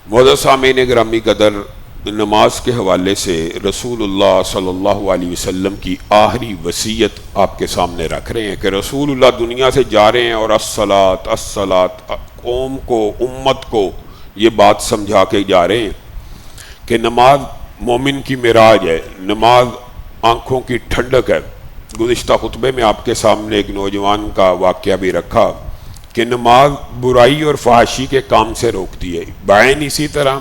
معزز سامعین گرامی قدر، نماز کے حوالے سے رسول اللہ صلی اللہ علیہ وسلم کی آخری وصیت آپ کے سامنے رکھ رہے ہیں کہ رسول اللہ دنیا سے جا رہے ہیں اور الصلاۃ الصلاۃ قوم کو، امت کو یہ بات سمجھا کے جا رہے ہیں کہ نماز مومن کی معراج ہے، نماز آنکھوں کی ٹھنڈک ہے۔ گزشتہ خطبے میں آپ کے سامنے ایک نوجوان کا واقعہ بھی رکھا کہ نماز برائی اور فحاشی کے کام سے روکتی ہے۔ بعین اسی طرح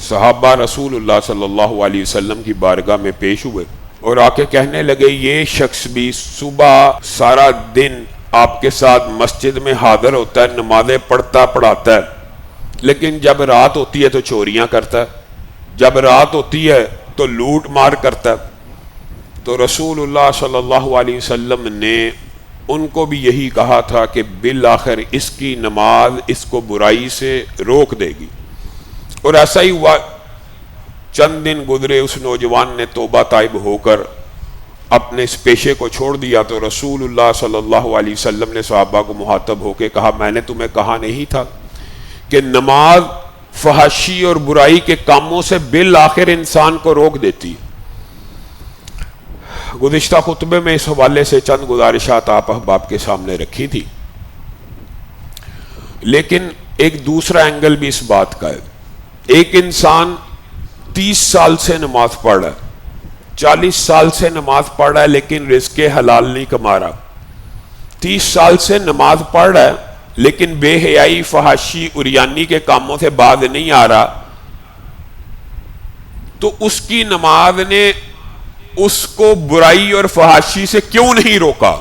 صحابہ رسول اللہ صلی اللہ علیہ وسلم کی بارگاہ میں پیش ہوئے اور آ کے کہنے لگے یہ شخص بھی صبح سارا دن آپ کے ساتھ مسجد میں حاضر ہوتا ہے، نمازیں پڑھاتا ہے، لیکن جب رات ہوتی ہے تو چوریاں کرتا ہے، جب رات ہوتی ہے تو لوٹ مار کرتا ہے۔ تو رسول اللہ صلی اللہ علیہ وسلم نے ان کو بھی یہی کہا تھا کہ بالآخر اس کی نماز اس کو برائی سے روک دے گی، اور ایسا ہی ہوا۔ چند دن گزرے، اس نوجوان نے توبہ طائب ہو کر اپنے اس پیشے کو چھوڑ دیا، تو رسول اللہ صلی اللہ علیہ وسلم نے صحابہ کو مخاطب ہو کے کہا میں نے تمہیں کہا نہیں تھا کہ نماز فحاشی اور برائی کے کاموں سے بالآخر انسان کو روک دیتی۔ گزشتہ خطبے میں اس حوالے سے چند گزارشات آپ احباب کے سامنے رکھی تھی، لیکن ایک دوسرا اینگل بھی اس بات کا ہے۔ ایک انسان 30 سال سے نماز پڑھ رہا ہے، 40 سال سے نماز پڑھ رہا ہے، لیکن رزق حلال نہیں کما رہا۔ 30 سال سے نماز پڑھ رہا ہے لیکن بے حیائی، فحاشی، عریانی کے کاموں سے باز نہیں آ رہا، تو اس کی نماز نے اس کو برائی اور فحاشی سے کیوں نہیں روکا؟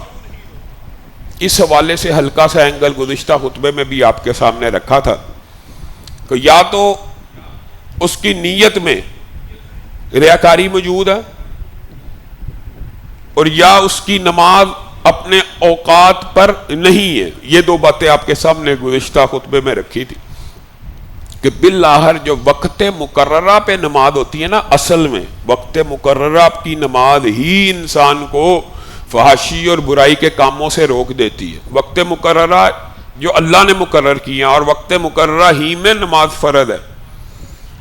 اس حوالے سے ہلکا سا اینگل گزشتہ خطبے میں بھی آپ کے سامنے رکھا تھا کہ یا تو اس کی نیت میں ریاکاری موجود ہے، اور یا اس کی نماز اپنے اوقات پر نہیں ہے۔ یہ دو باتیں آپ کے سامنے گزشتہ خطبے میں رکھی تھی کہ بالآخر جو وقت مقررہ پہ نماز ہوتی ہے نا، اصل میں وقت مقررہ کی نماز ہی انسان کو فحاشی اور برائی کے کاموں سے روک دیتی ہے۔ وقت مقررہ جو اللہ نے مقرر کیا، اور وقت مقررہ ہی میں نماز فرض ہے۔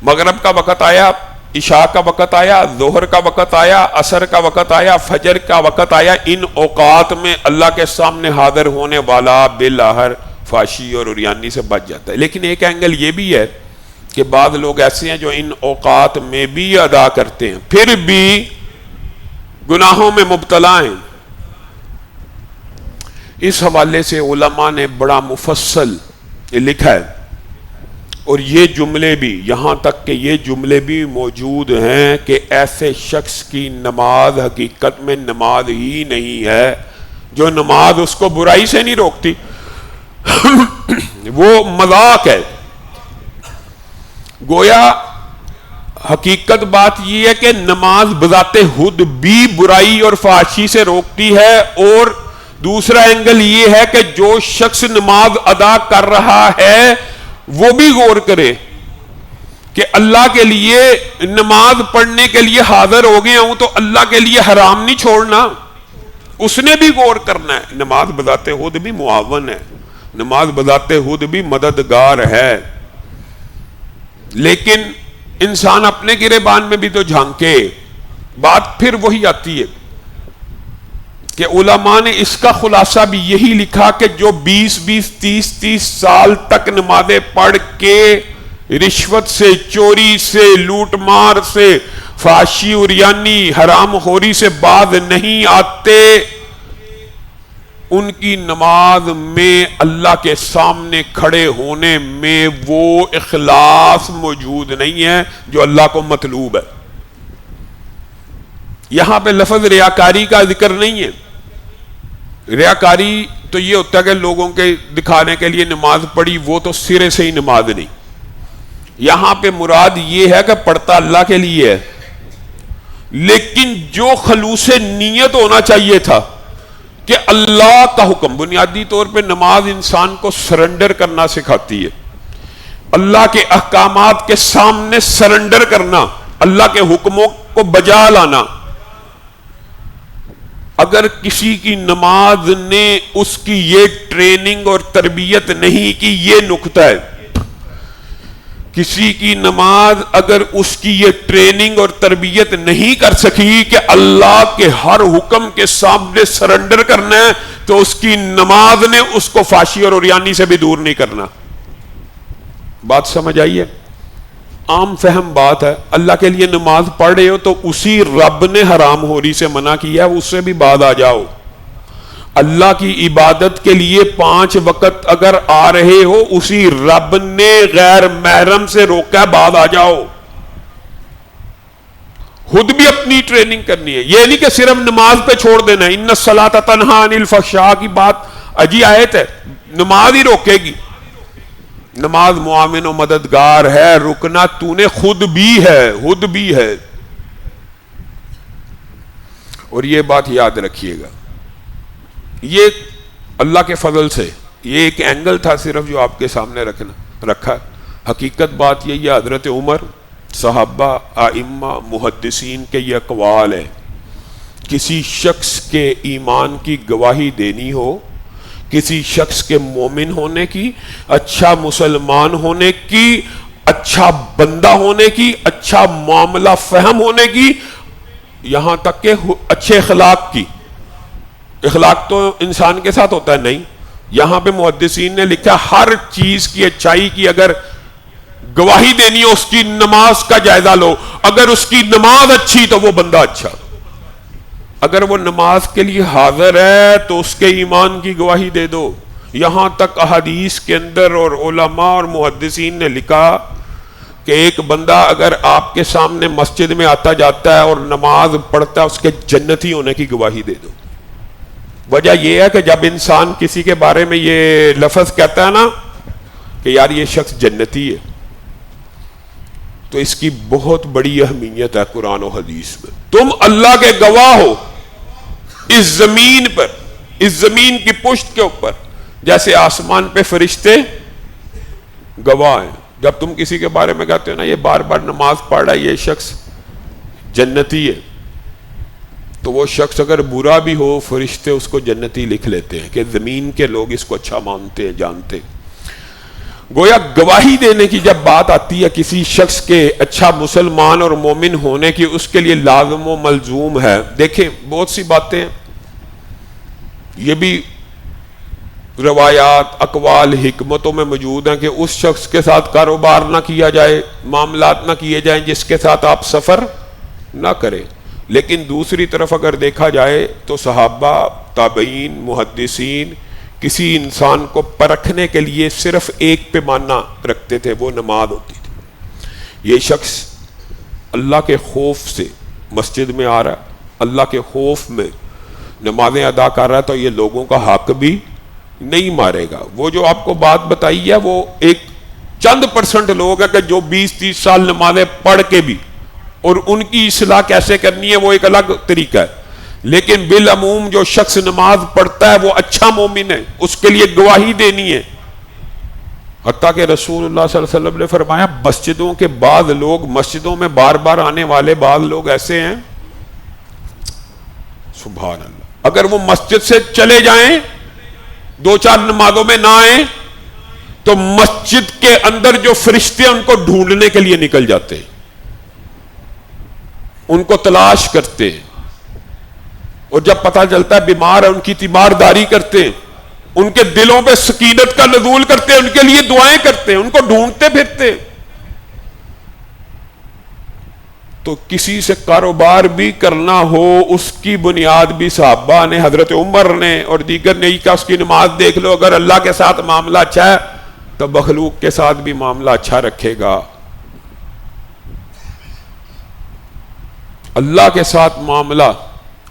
مغرب کا وقت آیا، عشاء کا وقت آیا، ظہر کا وقت آیا، عصر کا وقت آیا، فجر کا وقت آیا، ان اوقات میں اللہ کے سامنے حاضر ہونے والا بالآخر فحاشی اور عریانی سے بچ جاتا ہے۔ لیکن ایک اینگل یہ بھی ہے کہ بعض لوگ ایسے ہیں جو ان اوقات میں بھی ادا کرتے ہیں، پھر بھی گناہوں میں مبتلا ہیں۔ اس حوالے سے علماء نے بڑا مفصل لکھا ہے، اور یہ جملے بھی، یہاں تک کہ یہ جملے بھی موجود ہیں کہ ایسے شخص کی نماز حقیقت میں نماز ہی نہیں ہے، جو نماز اس کو برائی سے نہیں روکتی، وہ مذاق ہے۔ گویا حقیقت بات یہ ہے کہ نماز بذات خود بھی برائی اور فحاشی سے روکتی ہے، اور دوسرا اینگل یہ ہے کہ جو شخص نماز ادا کر رہا ہے وہ بھی غور کرے کہ اللہ کے لیے نماز پڑھنے کے لیے حاضر ہو گیا ہوں تو اللہ کے لیے حرام نہیں چھوڑنا، اس نے بھی غور کرنا ہے۔ نماز بذات خود بھی معاون ہے، نماز بذات خود بھی مددگار ہے، لیکن انسان اپنے گریبان میں بھی تو جھانکے۔ بات پھر وہی آتی ہے کہ علماء نے اس کا خلاصہ بھی یہی لکھا کہ جو 20 30 سال تک نمازیں پڑھ کے رشوت سے، چوری سے، لوٹ مار سے، فحاشی، عریانی، حرام خوری سے باز نہیں آتے، ان کی نماز میں اللہ کے سامنے کھڑے ہونے میں وہ اخلاص موجود نہیں ہے جو اللہ کو مطلوب ہے۔ یہاں پہ لفظ ریاکاری کا ذکر نہیں ہے۔ ریاکاری تو یہ ہوتا ہے کہ لوگوں کے دکھانے کے لیے نماز پڑھی، وہ تو سرے سے ہی نماز نہیں۔ یہاں پہ مراد یہ ہے کہ پڑھتا اللہ کے لیے ہے، لیکن جو خلوص نیت ہونا چاہیے تھا کہ اللہ کا حکم، بنیادی طور پہ نماز انسان کو سرنڈر کرنا سکھاتی ہے، اللہ کے احکامات کے سامنے سرنڈر کرنا، اللہ کے حکموں کو بجا لانا۔ اگر کسی کی نماز نے اس کی یہ ٹریننگ اور تربیت نہیں کی، یہ نکتہ ہے کسی کی نماز اگر اس کی یہ ٹریننگ اور تربیت نہیں کر سکی کہ اللہ کے ہر حکم کے سامنے سرنڈر کرنا ہے، تو اس کی نماز نے اس کو فحشی اور عریانی سے بھی دور نہیں کرنا۔ بات سمجھ آئی ہے؟ عام فہم بات ہے۔ اللہ کے لیے نماز پڑھ رہے ہو تو اسی رب نے حرام خوری سے منع کیا ہے، اس سے بھی بعد آ جاؤ۔ اللہ کی عبادت کے لیے 5 وقت اگر آ رہے ہو، اسی رب نے غیر محرم سے روکا ہے، بعد آ جاؤ۔ خود بھی اپنی ٹریننگ کرنی ہے، یہ نہیں کہ صرف نماز پہ چھوڑ دینا۔ ان الصلاۃ تنہی عن الفحشاء کی بات عجیب آیت ہے، نماز ہی روکے گی۔ نماز معاون و مددگار ہے، رکنا تو نے خود بھی ہے۔ اور یہ بات یاد رکھیے گا، یہ اللہ کے فضل سے یہ ایک اینگل تھا صرف جو آپ کے سامنے رکھا۔ حقیقت بات یہی ہے، حضرت عمر، صحابہ، ائمہ، محدثین کے یہ اقوال ہے، کسی شخص کے ایمان کی گواہی دینی ہو، کسی شخص کے مومن ہونے کی، اچھا مسلمان ہونے کی، اچھا بندہ ہونے کی، اچھا معاملہ فہم ہونے کی، یہاں تک کہ اچھے اخلاق کی۔ اخلاق تو انسان کے ساتھ ہوتا ہے نہیں، یہاں پہ محدثین نے لکھا ہر چیز کی اچھائی کی اگر گواہی دینی ہو، اس کی نماز کا جائزہ لو، اگر اس کی نماز اچھی تو وہ بندہ اچھا، اگر وہ نماز کے لیے حاضر ہے تو اس کے ایمان کی گواہی دے دو۔ یہاں تک احادیث کے اندر اور علماء اور محدثین نے لکھا کہ ایک بندہ اگر آپ کے سامنے مسجد میں آتا جاتا ہے اور نماز پڑھتا ہے، اس کے جنتی ہونے کی گواہی دے دو۔ وجہ یہ ہے کہ جب انسان کسی کے بارے میں یہ لفظ کہتا ہے نا کہ یار یہ شخص جنتی ہے، تو اس کی بہت بڑی اہمیت ہے قرآن و حدیث میں۔ تم اللہ کے گواہ ہو اس زمین پر، اس زمین کی پشت کے اوپر، جیسے آسمان پہ فرشتے گواہ ہیں۔ جب تم کسی کے بارے میں کہتے ہو نا یہ بار بار نماز پڑھ رہا ہے، یہ شخص جنتی ہے، تو وہ شخص اگر برا بھی ہو، فرشتے اس کو جنتی لکھ لیتے ہیں کہ زمین کے لوگ اس کو اچھا مانتے ہیں، جانتے ہیں۔ گویا گواہی دینے کی جب بات آتی ہے کسی شخص کے اچھا مسلمان اور مومن ہونے کی، اس کے لیے لازم و ملزوم ہے۔ دیکھیں بہت سی باتیں یہ بھی روایات، اقوال، حکمتوں میں موجود ہیں کہ اس شخص کے ساتھ کاروبار نہ کیا جائے، معاملات نہ کیے جائیں جس کے ساتھ آپ سفر نہ کریں۔ لیکن دوسری طرف اگر دیکھا جائے تو صحابہ، تابعین، محدثین کسی انسان کو پرکھنے کے لیے صرف ایک پیمانہ رکھتے تھے، وہ نماز ہوتی تھی۔ یہ شخص اللہ کے خوف سے مسجد میں آ رہا ہے، اللہ کے خوف میں نمازیں ادا کر رہا ہے، تو یہ لوگوں کا حق بھی نہیں مارے گا۔ وہ جو آپ کو بات بتائی ہے وہ ایک چند % لوگ ہیں کہ جو 20-30 سال نمازیں پڑھ کے بھی، اور ان کی اصلاح کیسے کرنی ہے وہ ایک الگ طریقہ ہے، لیکن بالعموم جو شخص نماز پڑھتا ہے وہ اچھا مومن ہے، اس کے لیے گواہی دینی ہے۔ حتیٰ کہ رسول اللہ صلی اللہ علیہ وسلم نے فرمایا مسجدوں کے بعض لوگ، مسجدوں میں بار بار آنے والے بعض لوگ ایسے ہیں، سبحان اللہ، اگر وہ مسجد سے چلے جائیں، 2-4 نمازوں میں نہ آئیں، تو مسجد کے اندر جو فرشتے ان کو ڈھونڈنے کے لیے نکل جاتے ہیں، ان کو تلاش کرتے ہیں، اور جب پتہ چلتا ہے بیمار ہے ان کی تیمارداری کرتے ہیں، ان کے دلوں پہ سکینت کا نزول کرتے ہیں، ان کے لیے دعائیں کرتے ہیں، ان کو ڈھونڈتے پھرتے ہیں۔ تو کسی سے کاروبار بھی کرنا ہو، اس کی بنیاد بھی صحابہ نے، حضرت عمر نے اور دیگر نے کہا اس کی نماز دیکھ لو، اگر اللہ کے ساتھ معاملہ اچھا ہے تو مخلوق کے ساتھ بھی معاملہ اچھا رکھے گا۔ اللہ کے ساتھ معاملہ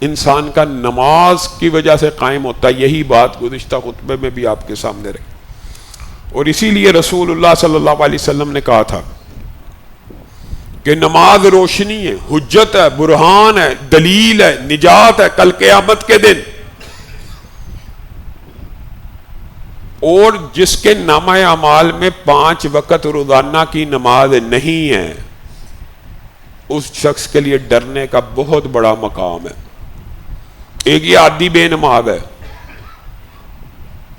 انسان کا نماز کی وجہ سے قائم ہوتا ہے، یہی بات گزشتہ خطبے میں بھی آپ کے سامنے رکھی، اور اسی لیے رسول اللہ صلی اللہ علیہ وسلم نے کہا تھا کہ نماز روشنی ہے، حجت ہے، برہان ہے، دلیل ہے، نجات ہے کل قیامت کے دن، اور جس کے نامہ اعمال میں 5 وقت روزانہ کی نماز نہیں ہے، اس شخص کے لیے ڈرنے کا بہت بڑا مقام ہے۔ ایک یہ عادی بے نماز ہے،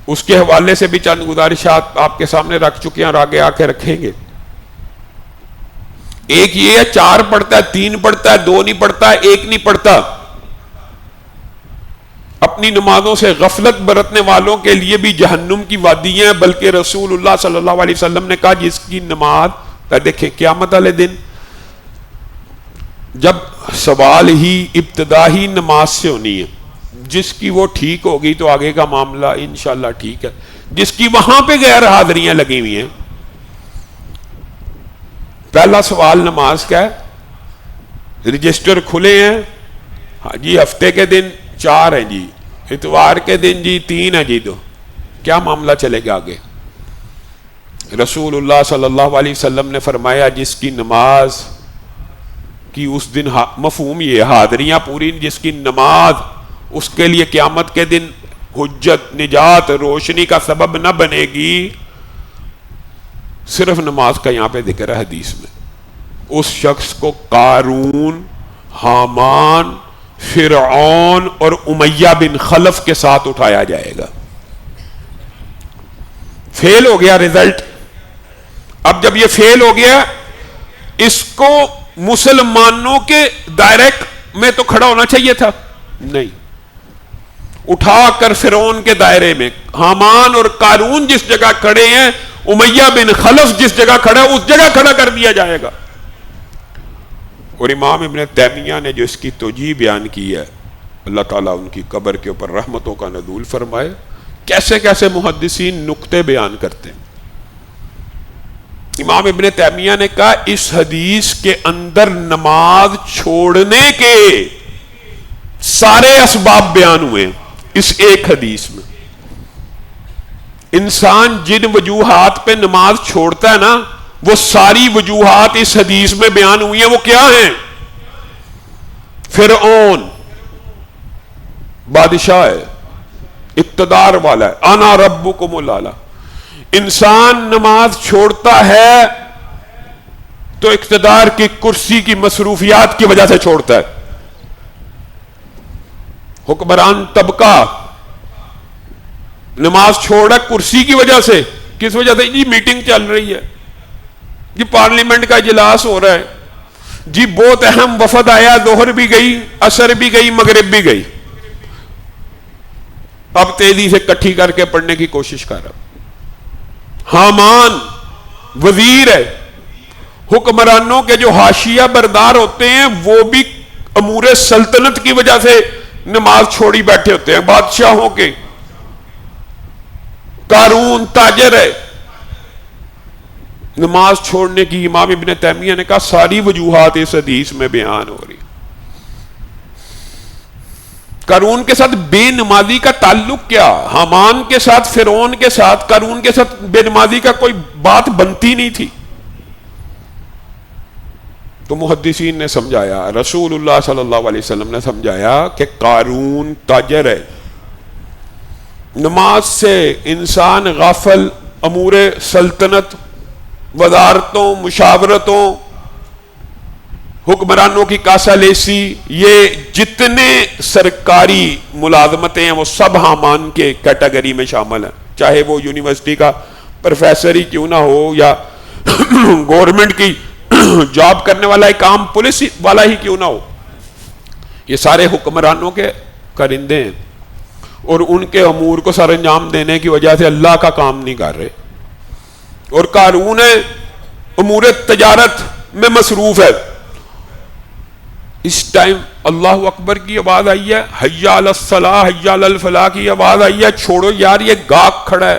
اس کے حوالے سے بھی چند گزارشات آپ کے سامنے رکھ چکے ہیں اور آگے آ کے رکھیں گے۔ ایک یہ ہے 4 پڑھتا ہے، 3 پڑھتا ہے، 2 نہیں پڑھتا ہے، 1 نہیں پڑھتا. اپنی نمازوں سے غفلت برتنے والوں کے لیے بھی جہنم کی وادیاں ہیں. بلکہ رسول اللہ صلی اللہ علیہ وسلم نے کہا جس کی نماز دیکھیں قیامت والے دن جب سوال ہی ابتدائی نماز سے ہونی ہے، جس کی وہ ٹھیک ہوگی تو آگے کا معاملہ انشاءاللہ ٹھیک ہے. جس کی وہاں پہ غیر حاضریاں لگی ہوئی ہیں، پہلا سوال نماز کا ہے، رجسٹر کھلے ہیں، ہاں جی ہفتے کے دن 4 ہیں جی، اتوار کے دن جی 3 ہیں جی، تو کیا معاملہ چلے گا آگے؟ رسول اللہ صلی اللہ علیہ وسلم نے فرمایا جس کی نماز کی اس دن مفہوم یہ حاضریاں پوری، جس کی نماز اس کے لیے قیامت کے دن حجت، نجات، روشنی کا سبب نہ بنے گی. صرف نماز کا یہاں پہ ذکر ہے حدیث میں. اس شخص کو قارون، حامان، فرعون اور امیہ بن خلف کے ساتھ اٹھایا جائے گا. فیل ہو گیا رزلٹ. اب جب یہ فیل ہو گیا، اس کو مسلمانوں کے دائرے میں تو کھڑا ہونا چاہیے تھا، نہیں، اٹھا کر فرعون کے دائرے میں. حامان اور قارون جس جگہ کھڑے ہیں، امیہ بن خلف جس جگہ کھڑا ہے اس جگہ کھڑا کر دیا جائے گا. اور امام ابن تیمیہ نے جو اس کی توجیہ بیان کی ہے، اللہ تعالیٰ ان کی قبر کے اوپر رحمتوں کا نزول فرمائے. کیسے کیسے محدثین نقطے بیان کرتے ہیں. امام ابن تیمیہ نے کہا اس حدیث کے اندر نماز چھوڑنے کے سارے اسباب بیان ہوئے اس ایک حدیث میں. انسان جن وجوہات پہ نماز چھوڑتا ہے نا، وہ ساری وجوہات اس حدیث میں بیان ہوئی ہیں. وہ کیا ہیں؟ فرعون بادشاہ ہے، اقتدار والا ہے، انا ربکم الاعلی. انسان نماز چھوڑتا ہے تو اقتدار کی کرسی کی مصروفیات کی وجہ سے چھوڑتا ہے. حکمران طبقہ نماز چھوڑ رہا ہے کرسی کی وجہ سے. کس وجہ سے؟ جی میٹنگ چل رہی ہے، جی پارلیمنٹ کا اجلاس ہو رہا ہے، جی بہت اہم وفد آیا، ظہر بھی گئی، عصر بھی گئی، مغرب بھی گئی، اب تیزی سے کٹھی کر کے پڑھنے کی کوشش کر رہا. حامان وزیر ہے، حکمرانوں کے جو حاشیہ بردار ہوتے ہیں وہ بھی امور سلطنت کی وجہ سے نماز چھوڑی بیٹھے ہوتے ہیں، بادشاہوں کے. قارون تاجر ہے، نماز چھوڑنے کی امام ابن تیمیہ نے کہا ساری وجوہات اس حدیث میں بیان ہو رہی. قارون کے ساتھ بے نمازی کا تعلق کیا؟ حامان کے ساتھ، فرعون کے ساتھ، قارون کے ساتھ بے نمازی کا کوئی بات بنتی نہیں تھی. تو محدثین نے سمجھایا، رسول اللہ صلی اللہ علیہ وسلم نے سمجھایا کہ قارون تاجر ہے، نماز سے انسان غافل، امور سلطنت، وزارتوں، مشاورتوں، حکمرانوں کی کاسہ لیسی، یہ جتنے سرکاری ملازمتیں ہیں وہ سب حامان کے کیٹیگری میں شامل ہیں. چاہے وہ یونیورسٹی کا پروفیسر ہی کیوں نہ ہو، یا گورنمنٹ کی جاب کرنے والا ایک عام پولیس والا ہی کیوں نہ ہو، یہ سارے حکمرانوں کے کرندے ہیں اور ان کے امور کو سر انجام دینے کی وجہ سے اللہ کا کام نہیں کر رہے. اور قارون امور تجارت میں مصروف ہے. اس ٹائم اللہ اکبر کی آواز آئی ہے، حی علی الصلاح، حی علی الفلاح کی آواز آئی ہے، چھوڑو یار یہ گاہک کھڑا ہے،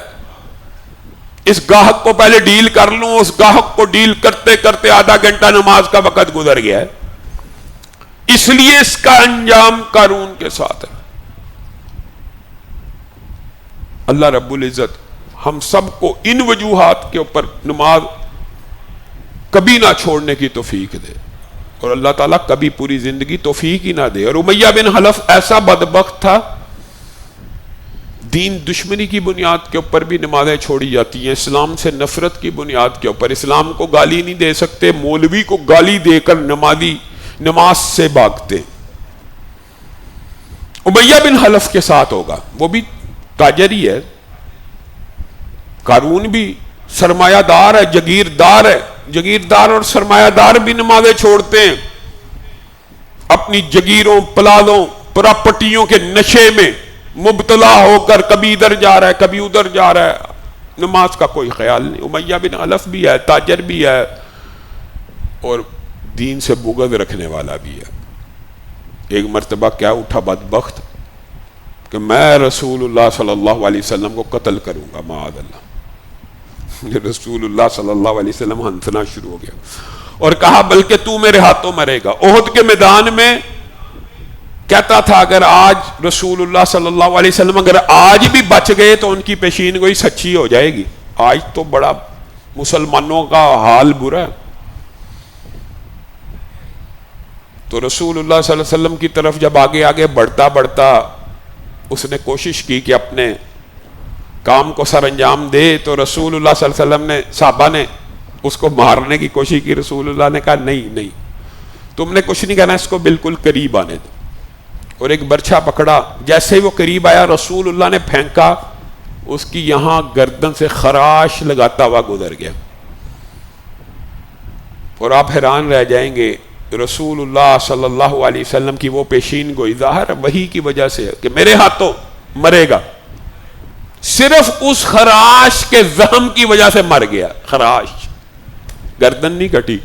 اس گاہک کو پہلے ڈیل کر لوں. اس گاہک کو ڈیل کرتے کرتے آدھا گھنٹہ نماز کا وقت گزر گیا ہے. اس لیے اس کا انجام قارون کے ساتھ ہے. اللہ رب العزت ہم سب کو ان وجوہات کے اوپر نماز کبھی نہ چھوڑنے کی توفیق دے، اور اللہ تعالیٰ کبھی پوری زندگی توفیق ہی نہ دے. اور امیہ بن خلف ایسا بدبخت تھا، دین دشمنی کی بنیاد کے اوپر بھی نمازیں چھوڑی جاتی ہیں، اسلام سے نفرت کی بنیاد کے اوپر. اسلام کو گالی نہیں دے سکتے، مولوی کو گالی دے کر نمازی نماز سے بھاگتے. امیہ بن خلف کے ساتھ ہوگا، وہ بھی تاجر ہی ہے، قارون بھی سرمایہ دار ہے، جگیردار ہے، جگیردار اور سرمایہ دار بھی نمازیں چھوڑتے ہیں، اپنی جگیروں، پلادوں، پراپرٹیوں کے نشے میں مبتلا ہو کر کبھی ادھر جا رہا ہے کبھی ادھر جا رہا ہے، نماز کا کوئی خیال نہیں۔ امیہ بن خلف بھی ہے، تاجر بھی ہے، اور دین سے بغض رکھنے والا بھی ہے۔ ایک مرتبہ کیا اٹھا بدبخت کہ میں رسول اللہ صلی اللہ علیہ وسلم کو قتل کروں گا، معاذ اللہ۔ رسول اللہ صلی اللہ علیہ وسلم ہنسنا شروع ہو گیا اور کہا بلکہ تو میرے ہاتھوں مرے گا۔ احد کے میدان میں کہتا تھا اگر آج رسول اللہ صلی اللہ علیہ وسلم اگر آج بھی بچ گئے تو ان کی پیشین گوئی سچی ہو جائے گی۔ آج تو بڑا مسلمانوں کا حال برا ہے۔ تو رسول اللہ صلی اللہ علیہ وسلم کی طرف جب آگے آگے بڑھتا بڑھتا اس نے کوشش کی کہ اپنے کام کو سر انجام دے، تو رسول اللہ صلی اللہ علیہ وسلم نے، صحابہ نے اس کو مارنے کی کوشش کی۔ رسول اللہ نے کہا نہیں نہیں، تم نے کچھ نہیں کہنا، اس کو بالکل قریب آنے دو، اور ایک برچھا پکڑا۔ جیسے ہی وہ قریب آیا رسول اللہ نے پھینکا، اس کی یہاں گردن سے خراش لگاتا ہوا گزر گیا۔ اور آپ حیران رہ جائیں گے، رسول اللہ صلی اللہ علیہ وسلم کی وہ پیشین گوئی ظاہر وحی کی وجہ سے کہ میرے ہاتھوں مرے گا، صرف اس خراش کے زخم کی وجہ سے مر گیا۔ خراش، گردن نہیں کٹی۔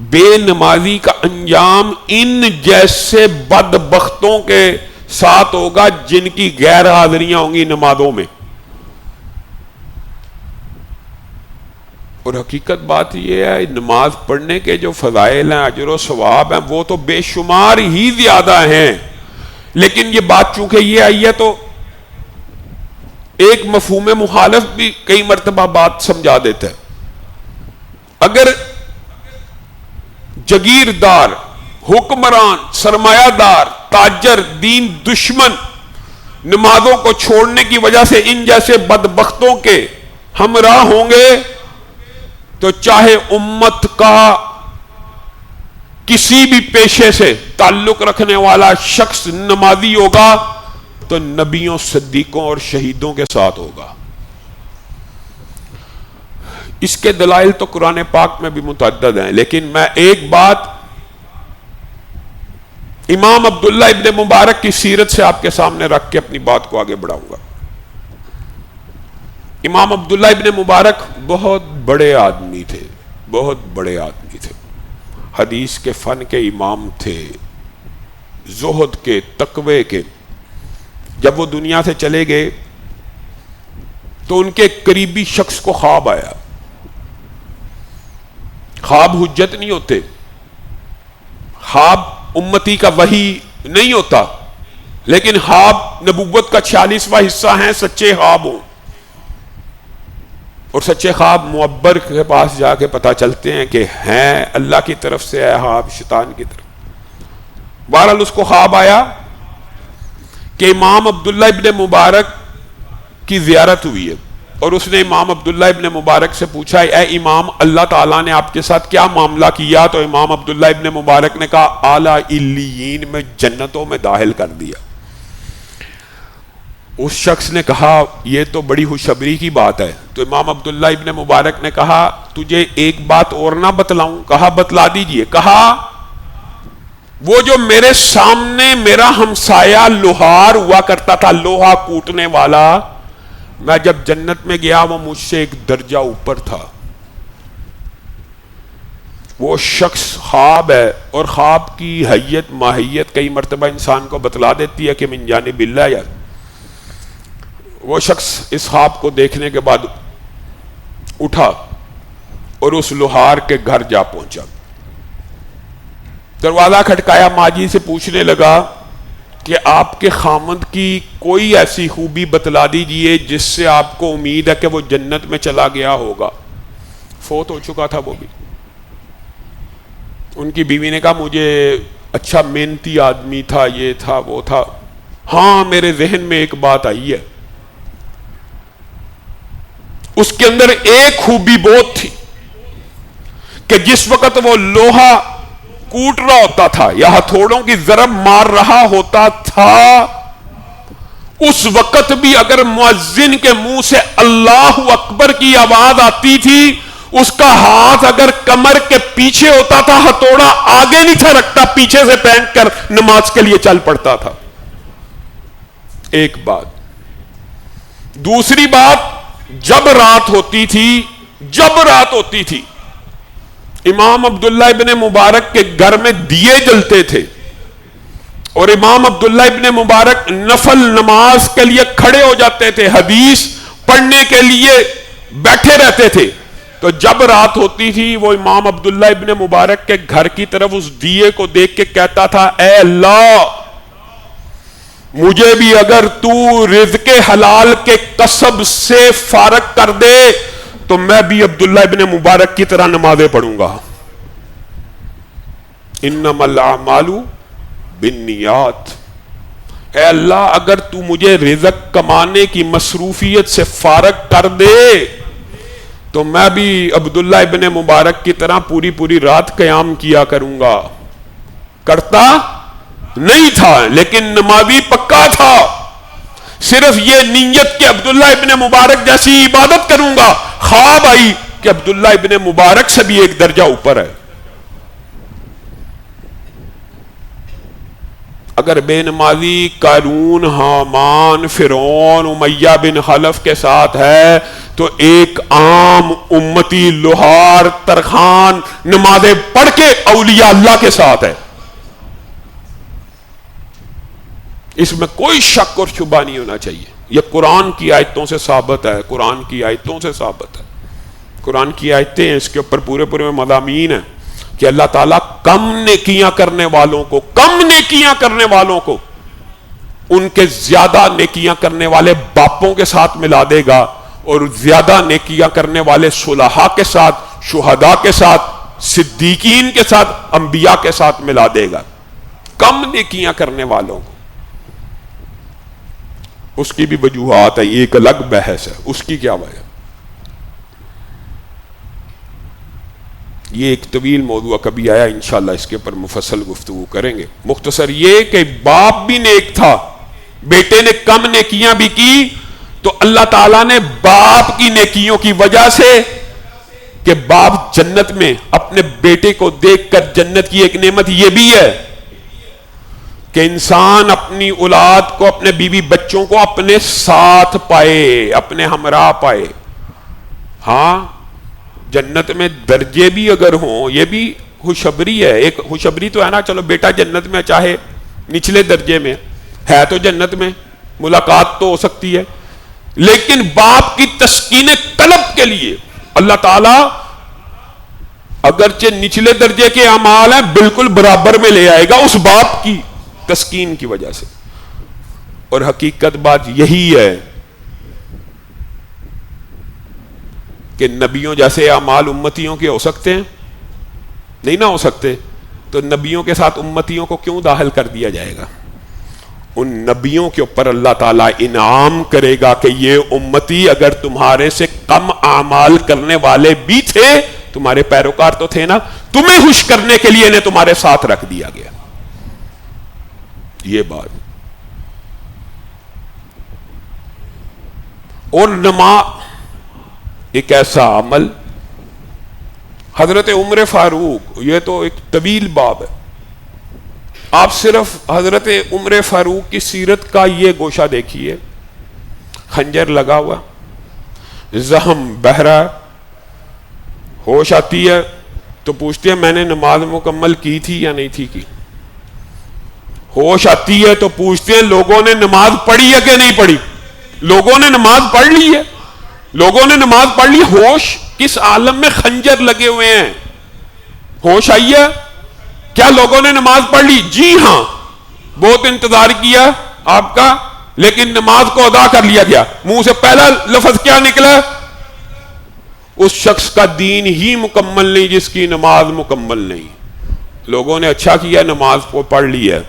بے نمازی کا انجام ان جیسے بدبختوں کے ساتھ ہوگا جن کی غیر حاضریاں ہوں گی نمازوں میں۔ اور حقیقت بات یہ ہے نماز پڑھنے کے جو فضائل ہیں، اجر و ثواب ہیں، وہ تو بے شمار ہی زیادہ ہیں، لیکن یہ بات چونکہ یہ آئی ہے تو ایک مفہوم مخالف بھی کئی مرتبہ بات سمجھا دیتا ہے۔ اگر جگیردار، حکمران، سرمایہ دار، تاجر، دین دشمن نمازوں کو چھوڑنے کی وجہ سے ان جیسے بدبختوں کے ہمراہ ہوں گے تو چاہے امت کا کسی بھی پیشے سے تعلق رکھنے والا شخص نمازی ہوگا تو نبیوں، صدیقوں اور شہیدوں کے ساتھ ہوگا۔ اس کے دلائل تو قرآن پاک میں بھی متعدد ہیں، لیکن میں ایک بات امام عبداللہ ابن مبارک کی سیرت سے آپ کے سامنے رکھ کے اپنی بات کو آگے بڑھاؤں گا۔ امام عبداللہ ابن مبارک بہت بڑے آدمی تھے، بہت بڑے آدمی تھے، حدیث کے فن کے امام تھے، زہد کے، تقوی کے۔ جب وہ دنیا سے چلے گئے تو ان کے قریبی شخص کو خواب آیا۔ خواب حجت نہیں ہوتے، خواب امتی کا وحی نہیں ہوتا، لیکن خواب نبوت کا 46واں حصہ ہیں، سچے خواب ہوں۔ اور سچے خواب معبر کے پاس جا کے پتہ چلتے ہیں کہ ہیں اللہ کی طرف سے ہے خواب شیطان کی طرف۔ بہرحال اس کو خواب آیا کہ امام عبداللہ ابن مبارک کی زیارت ہوئی ہے، اور اس نے امام عبداللہ ابن مبارک سے پوچھا اے امام، اللہ تعالیٰ نے آپ کے ساتھ کیا معاملہ کیا؟ تو امام عبداللہ ابن مبارک نے کہا اعلیٰ علیین میں جنتوں میں داخل کر دیا۔ اس شخص نے کہا یہ تو بڑی خوشخبری کی بات ہے۔ تو امام عبداللہ ابن مبارک نے کہا تجھے ایک بات اور نہ بتلاؤں؟ کہا بتلا دیجئے۔ کہا وہ جو میرے سامنے میرا ہمسایہ لوہار ہوا کرتا تھا، لوہا کوٹنے والا، میں جب جنت میں گیا وہ مجھ سے ایک درجہ اوپر تھا۔ وہ شخص خواب ہے، اور خواب کی حیت ماہیت کئی مرتبہ انسان کو بتلا دیتی ہے کہ من جانب اللہ ہے۔ وہ شخص اس خواب کو دیکھنے کے بعد اٹھا اور اس لوہار کے گھر جا پہنچا، دروازہ کھٹکایا، ماجی سے پوچھنے لگا کہ آپ کے خامند کی کوئی ایسی خوبی بتلا دیجئے جس سے آپ کو امید ہے کہ وہ جنت میں چلا گیا ہوگا۔ فوت ہو چکا تھا وہ بھی۔ ان کی بیوی نے کہا مجھے اچھا محنتی آدمی تھا، یہ تھا وہ تھا۔ ہاں میرے ذہن میں ایک بات آئی ہے، اس کے اندر ایک خوبی بہت تھی کہ جس وقت وہ لوہا کوٹ رہا ہوتا تھا یا ہتھوڑوں کی ضرب مار رہا ہوتا تھا، اس وقت بھی اگر مؤذن کے منہ سے اللہ اکبر کی آواز آتی تھی، اس کا ہاتھ اگر کمر کے پیچھے ہوتا تھا، ہتھوڑا آگے نہیں تھا رکھتا، پیچھے سے پھینک کر نماز کے لیے چل پڑتا تھا. ایک بات. دوسری بات، جب رات ہوتی تھی امام عبداللہ ابن مبارک کے گھر میں دیے جلتے تھے، اور امام عبداللہ ابن مبارک نفل نماز کے لیے کھڑے ہو جاتے تھے، حدیث پڑھنے کے لیے بیٹھے رہتے تھے. تو جب رات ہوتی تھی وہ امام عبداللہ ابن مبارک کے گھر کی طرف اس دیے کو دیکھ کے کہتا تھا، اے اللہ، مجھے بھی اگر تو رزق حلال کے کسب سے فارغ کر دے تو میں بھی عبداللہ ابن مبارک کی طرح نمازیں پڑھوں گا. انما الاعمال بالنیات. اے اللہ، اگر تو مجھے رزق کمانے کی مصروفیت سے فارغ کر دے تو میں بھی عبداللہ ابن مبارک کی طرح پوری رات قیام کیا کروں گا. کرتا نہیں تھا لیکن نمازی پکا تھا. صرف یہ نیت کہ عبداللہ ابن مبارک جیسی عبادت کروں گا، خواب آئی کہ عبداللہ ابن مبارک سے بھی ایک درجہ اوپر ہے. اگر بے نمازی قارون، حامان، فرعون، امیہ بن خلف کے ساتھ ہے تو ایک عام امتی لوہار ترخان نمازیں پڑھ کے اولیاء اللہ کے ساتھ ہے. اس میں کوئی شک اور شبہ نہیں ہونا چاہیے. یہ قرآن کی آیتوں سے ثابت ہے، قرآن کی آیتوں سے ثابت ہے. قرآن کی آیتیں ہیں، اس کے اوپر پورے مضامین ہیں کہ اللہ تعالیٰ کم نیکیاں کرنے والوں کو ان کے زیادہ نیکیاں کرنے والے باپوں کے ساتھ ملا دے گا، اور زیادہ نیکیاں کرنے والے صلحاء کے ساتھ، شہداء کے ساتھ، صدیقین کے ساتھ، انبیاء کے ساتھ ملا دے گا. کم نیکیاں کرنے والوں کو. اس کی بھی وجوہات ہے، یہ ایک الگ بحث ہے، اس کی کیا وجہ. یہ ایک طویل موضوع کبھی آیا، انشاءاللہ اس کے اوپر مفصل گفتگو کریں گے. مختصر یہ کہ باپ بھی نیک تھا، بیٹے نے کم نیکیاں بھی کی تو اللہ تعالیٰ نے باپ کی نیکیوں کی وجہ سے، کہ باپ جنت میں اپنے بیٹے کو دیکھ کر، جنت کی ایک نعمت یہ بھی ہے کہ انسان اپنی اولاد کو، اپنے بیوی بچوں کو اپنے ساتھ پائے، اپنے ہمراہ پائے. ہاں، جنت میں درجے بھی اگر ہوں، یہ بھی خوشخبری ہے. ایک خوشخبری تو ہے نا، چلو بیٹا جنت میں چاہے نچلے درجے میں ہے تو جنت میں ملاقات تو ہو سکتی ہے، لیکن باپ کی تسکین قلب کے لیے اللہ تعالیٰ اگرچہ نچلے درجے کے اعمال ہیں بالکل برابر میں لے آئے گا اس باپ کی تسکین کی وجہ سے. اور حقیقت بات یہی ہے کہ نبیوں جیسے اعمال امتیوں کے ہو سکتے ہیں؟ نہیں نہ ہو سکتے. تو نبیوں کے ساتھ امتیوں کو کیوں داخل کر دیا جائے گا؟ ان نبیوں کے اوپر اللہ تعالیٰ انعام کرے گا کہ یہ امتی اگر تمہارے سے کم اعمال کرنے والے بھی تھے، تمہارے پیروکار تو تھے نا، تمہیں خوش کرنے کے لیے انہیں تمہارے ساتھ رکھ دیا گیا. یہ بات. اور نماز ایک ایسا عمل، حضرت عمر فاروق، یہ تو ایک طویل باب ہے. آپ صرف حضرت عمر فاروق کی سیرت کا یہ گوشہ دیکھیے. خنجر لگا ہوا، زخم بہہ رہا، ہوش آتی ہے تو پوچھتے ہیں میں نے نماز مکمل کی تھی یا نہیں تھی کی. ہوش آتی ہے تو پوچھتے ہیں لوگوں نے نماز پڑھی ہے کہ نہیں پڑھی. لوگوں نے نماز پڑھ لی ہے، لوگوں نے نماز پڑھ لی. ہوش کس عالم میں خنجر لگے ہوئے ہیں، ہوش آئی ہے؟ کیا لوگوں نے نماز پڑھ لی؟ جی ہاں، بہت انتظار کیا آپ کا لیکن نماز کو ادا کر لیا گیا. منہ سے پہلا لفظ کیا نکلا؟ اس شخص کا دین ہی مکمل نہیں جس کی نماز مکمل نہیں. لوگوں نے اچھا کیا، نماز کو پڑھ لی ہے.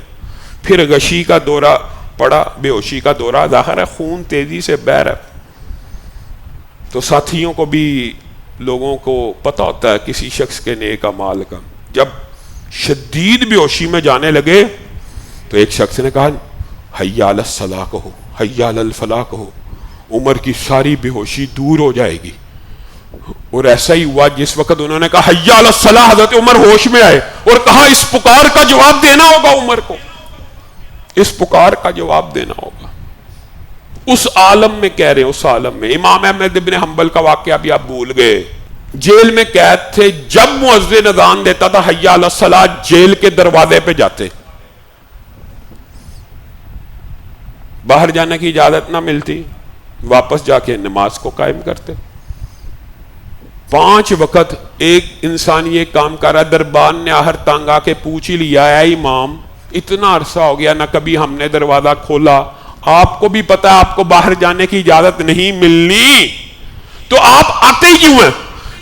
پھر غشی کا دورہ پڑا، بے ہوشی کا دورہ، ظاہر ہے خون تیزی سے بہہ رہا ہے. تو ساتھیوں کو بھی، لوگوں کو پتہ ہوتا ہے کسی شخص کے نیک اعمال کا. جب شدید بے ہوشی میں جانے لگے تو ایک شخص نے کہا حی علی الصلاۃ کہو، حی علی الفلاح کہو، عمر کی ساری بے ہوشی دور ہو جائے گی۔ اور ایسا ہی ہوا، جس وقت انہوں نے کہا حی علی الصلاح، حضرت عمر ہوش میں آئے اور کہا اس پکار کا جواب دینا ہوگا عمر کو، اس پکار کا جواب دینا ہوگا۔ اس عالم میں کہہ رہے ہیں، اس عالم میں امام احمد بن حنبل کا واقعہ بھی آپ بھول گئے، جیل میں قید تھے، جب مؤذن اذان دیتا تھا حی علی الصلاح، جیل کے دروازے پہ جاتے، باہر جانے کی اجازت نہ ملتی، واپس جا کے نماز کو قائم کرتے۔ 5 وقت ایک انسان یہ کام کر رہا ہے، دربان نے آخر تانگ آ کے پوچھ ہی لیا، اے امام اتنا عرصہ ہو گیا نہ کبھی ہم نے دروازہ کھولا، آپ کو بھی پتا ہے آپ کو باہر جانے کی اجازت نہیں ملنی، تو آپ آتے ہی کیوں ہیں؟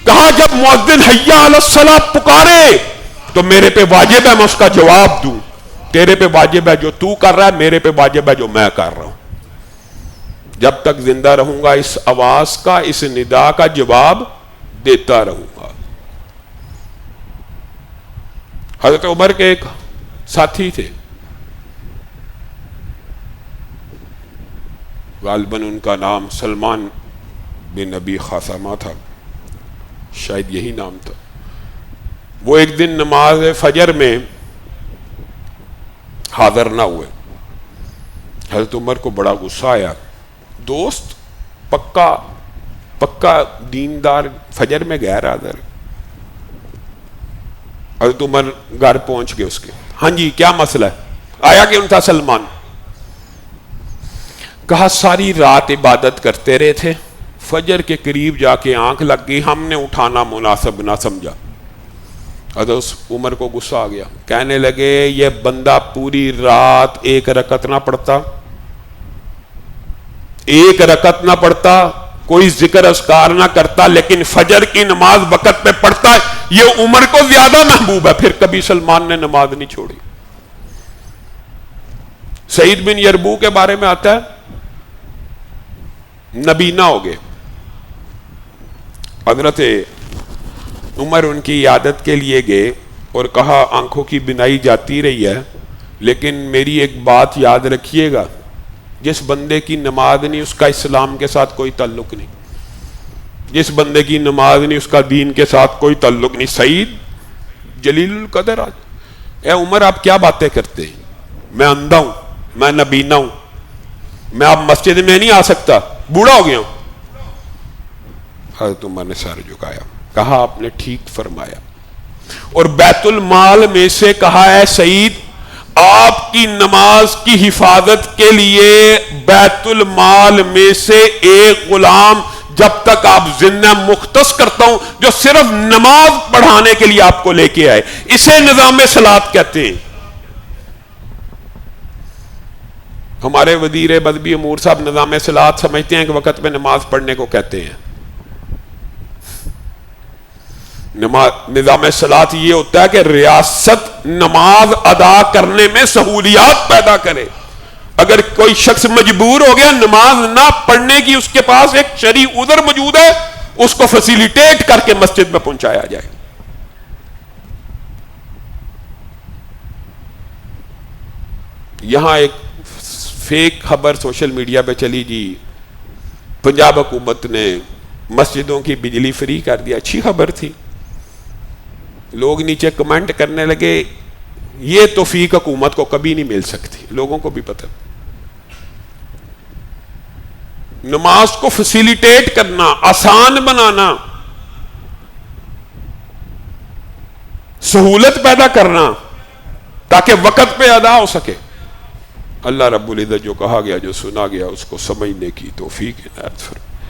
کہا جب مؤذن حی علی الصلاح پکارے تو میرے پہ واجب ہے میں اس کا جواب دوں، تیرے پہ واجب ہے جو تو کر رہا ہے، میرے پہ واجب ہے جو میں کر رہا ہوں، جب تک زندہ رہوں گا اس آواز کا، اس ندا کا جواب دیتا رہوں گا۔ حضرت عمر کے ایک ساتھی تھے، غالباً ان کا نام سلمان بن ابی خاصمہ تھا، شاید یہی نام تھا۔ وہ ایک دن نماز فجر میں حاضر نہ ہوئے، حضرت عمر کو بڑا غصہ آیا، دوست پکا دیندار فجر میں غیر حاضر۔ حضرت عمر گھر پہنچ گئے اس کے، ہاں جی کیا مسئلہ ہے؟ آیا کہ ان تھا سلمان، کہا ساری رات عبادت کرتے رہے تھے، فجر کے قریب جا کے آنکھ لگ گئی، ہم نے اٹھانا مناسب نہ سمجھا۔ حضرت عمر کو غصہ آ گیا، کہنے لگے یہ بندہ پوری رات 1 رکعت نہ پڑھتا، 1 رکعت نہ پڑھتا، کوئی ذکر اذکار نہ کرتا، لیکن فجر کی نماز وقت پہ پڑھتا ہے، یہ عمر کو زیادہ محبوب ہے۔ پھر کبھی سلمان نے نماز نہیں چھوڑی۔ سعید بن یربوع کے بارے میں آتا ہے، نبینا ہو گئے، حضرت عمر ان کی عیادت کے لیے گئے اور کہا آنکھوں کی بینائی جاتی رہی ہے، لیکن میری ایک بات یاد رکھیے گا، جس بندے کی نماز نہیں اس کا اسلام کے ساتھ کوئی تعلق نہیں، جس بندے کی نماز نہیں اس کا دین کے ساتھ کوئی تعلق نہیں۔ سعید جلیل القدر، اے عمر آپ کیا باتیں کرتے ہیں؟ میں اندھا ہوں، میں نبینا ہوں، میں آپ مسجد میں نہیں آ سکتا، بوڑھا ہو گیا ہوں۔ حضرت عمر نے سر جھکایا، کہا آپ نے ٹھیک فرمایا، اور بیت المال میں سے کہا ہے سعید آپ کی نماز کی حفاظت کے لیے بیت المال میں سے ایک غلام جب تک آپ زندہ مختص کرتا ہوں جو صرف نماز پڑھانے کے لیے آپ کو لے کے آئے، اسے نظام صلاۃ کہتے ہیں۔ ہمارے وزیر بدوی امور صاحب نظام صلاۃ سمجھتے ہیں کہ وقت میں نماز پڑھنے کو کہتے ہیں۔ نظام صلاۃ یہ ہوتا ہے کہ ریاست نماز ادا کرنے میں سہولیات پیدا کرے، اگر کوئی شخص مجبور ہو گیا نماز نہ پڑھنے کی، اس کے پاس ایک شرعی عذر موجود ہے، اس کو فیسیلیٹیٹ کر کے مسجد میں پہنچایا جائے۔ یہاں ایک فیک خبر سوشل میڈیا پہ چلی جی، پنجاب حکومت نے مسجدوں کی بجلی فری کر دیا، اچھی خبر تھی، لوگ نیچے کمنٹ کرنے لگے یہ توفیق حکومت کو کبھی نہیں مل سکتی، لوگوں کو بھی پتہ، نماز کو فیسیلیٹیٹ کرنا، آسان بنانا، سہولت پیدا کرنا تاکہ وقت پہ ادا ہو سکے۔ اللہ رب العزت جو کہا گیا جو سنا گیا اس کو سمجھنے کی توفیق عنایت فرمائے۔